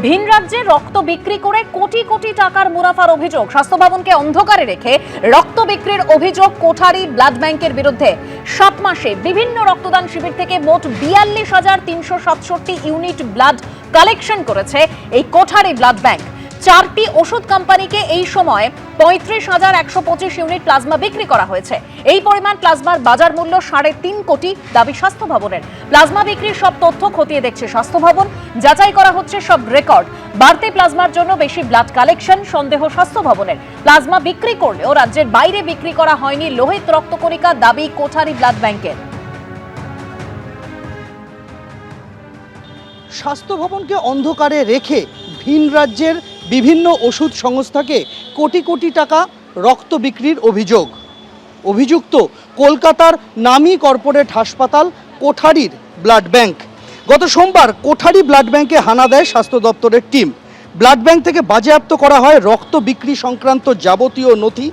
ভিন রাজ্যে রক্ত বিক্রি করে কোটি কোটি টাকার মুনাফার অভিযোগ। স্বাস্থ্য ভবনকে অন্ধকারে রেখে রক্ত বিক্রির অভিযোগ কোঠারি ব্লাড ব্যাংকের বিরুদ্ধে। 7 মাসে বিভিন্ন রক্তদান শিবির থেকে মোট 42,367 ইউনিট ব্লাড কালেকশন করেছে এই কোঠারি ব্লাড ব্যাংক। 4টি ওষুধ কোম্পানিকে এই সময় 35,125 ইউনিট প্লাজমা বিক্রি করা হয়েছে। এই পরিমাণ প্লাজমার বাজার মূল্য 3.5 কোটি, দাবি স্বাস্থ্য ভবনের। প্লাজমা বিক্রির সব তথ্য খতিয়ে দেখছে স্বাস্থ্য ভবন, যাচাই করা হচ্ছে সব রেকর্ড। বাড়তি প্লাজমার জন্য বেশি ব্লাড কালেকশন সন্দেহ স্বাস্থ্য ভবনের। প্লাজমা বিক্রি করলেও রাজ্যের বাইরে বিক্রি করা হয়নি লোহিত রক্তকণিকা, দাবি কোঠারি ব্লাড ব্যাংকের। স্বাস্থ্য ভবনকে অন্ধকারে রেখে ভিন রাজ্যের বিভিন্ন ওষুধ সংস্থাকে কোটি কোটি টাকা রক্ত বিক্রির অভিযুক্ত কলকাতার নামী কর্পোরেট হাসপাতাল কোঠারির ব্লাড ব্যাংক। গত সোমবার কোঠারি ব্লাড ব্যাংকে হানা দেয় স্বাস্থ্য দপ্তরের টিম। ব্লাড ব্যাংক থেকে বাজেয়াপ্ত করা হয় রক্ত বিক্রি সংক্রান্ত যাবতীয় নথি।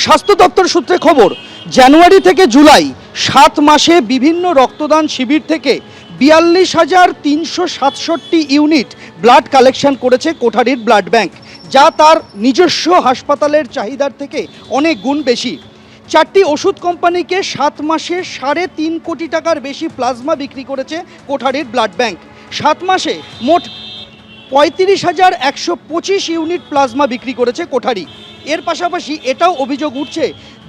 স্বাস্থ্য দপ্তর সূত্রে খবর, জানুয়ারি থেকে জুলাই 7 মাসে বিভিন্ন রক্তদান শিবির থেকে 42,367 ইউনিট ব্লাড কালেকশন করেছে কোঠারির ব্লাড ব্যাংক, যা তার নিজস্ব হাসপাতালের চাহিদার থেকে অনেক গুণ বেশি। 4টি ওষুধ কোম্পানিকে 7 মাসে 3.5 কোটি টাকার বেশি প্লাজমা বিক্রি করেছে কোঠারির ব্লাড ব্যাংক। 7 মাসে মোট 35,125 ইউনিট প্লাজমা বিক্রি করেছে কোঠারি। এর পাশাপাশি এটাও অভিযোগ উঠছে,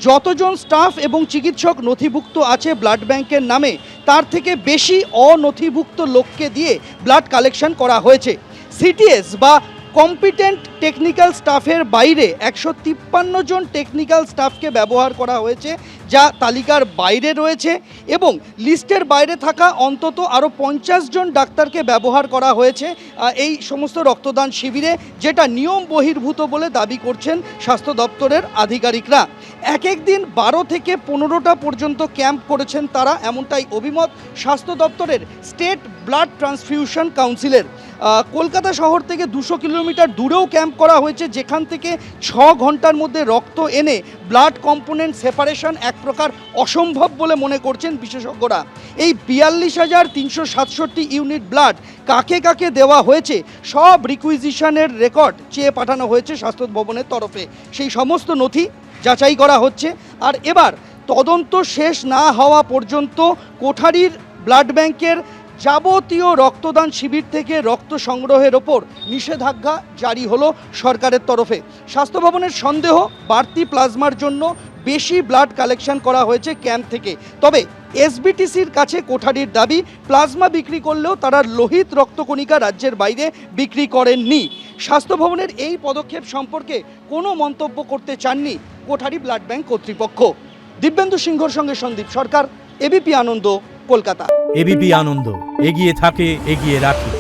যতজন স্টাফ এবং চিকিৎসক নথিভুক্ত আছে ব্লাড ব্যাংকের নামে, তার থেকে বেশি অনথিভুক্ত লোককে দিয়ে ব্লাড কালেকশন করা হয়েছে। সিটিএস বা কম্পিটেন্ট টেকনিক্যাল স্টাফের বাইরে 153 জন টেকনিক্যাল স্টাফকে ব্যবহার করা হয়েছে, যা তালিকার বাইরে রয়েছে, এবং লিস্টের বাইরে থাকা অন্তত আরও 50 জন ডাক্তারকে ব্যবহার করা হয়েছে এই সমস্ত রক্তদান শিবিরে, যেটা নিয়ম বহির্ভূত বলে দাবি করছেন স্বাস্থ্য দপ্তরের আধিকারিকরা। এক দিন 12 থেকে 15টা পর্যন্ত ক্যাম্প করেছেন তারা, এমনটাই অভিমত স্বাস্থ্য দপ্তরের স্টেট ব্লাড ট্রান্সফিউশন কাউন্সিলের। কলকাতা শহর থেকে 200 কিলোমিটার দূরেও ক্যাম্প করা হয়েছে, যেখান থেকে 6 ঘন্টার মধ্যে রক্ত এনে ব্লাড কম্পোনেন্ট সেপারেশন এক প্রকার অসম্ভব বলে মনে করছেন বিশেষজ্ঞরা। এই 42,367 ইউনিট ব্লাড কাকে কাকে দেওয়া হয়েছে, সব রিকুইজিশনের রেকর্ড চেয়ে পাঠানো হয়েছে স্বাস্থ্য ভবনের তরফে। সেই সমস্ত নথি যাচাই করা হচ্ছে। আর এবার তদন্ত শেষ না হওয়া পর্যন্ত কোঠারির ব্লাড ব্যাংকের যাবতীয় রক্তদান শিবির থেকে রক্ত সংগ্রহের ওপর নিষেধাজ্ঞা জারি হলো সরকারের তরফে। স্বাস্থ্য ভবনের সন্দেহ, বাড়তি প্লাজমার জন্য বেশি ব্লাড কালেকশন করা হয়েছে ক্যাম্প থেকে। তবে এসবিটিসির কাছে কোঠারির দাবি, প্লাজমা বিক্রি করলেও তারা লোহিত রক্তকণিকা রাজ্যের বাইরে বিক্রি করেননি। স্বাস্থ্য ভবনের এই পদক্ষেপ সম্পর্কে কোনো মন্তব্য করতে চাননি কোঠারি ব্লাড ব্যাংক কর্তৃপক্ষ। দিব্যেন্দু সিংহর সঙ্গে সন্দীপ সরকার, এবিপি আনন্দ, কলকাতা। এবিপি আনন্দ, এগিয়ে থাকে, এগিয়ে রাখে।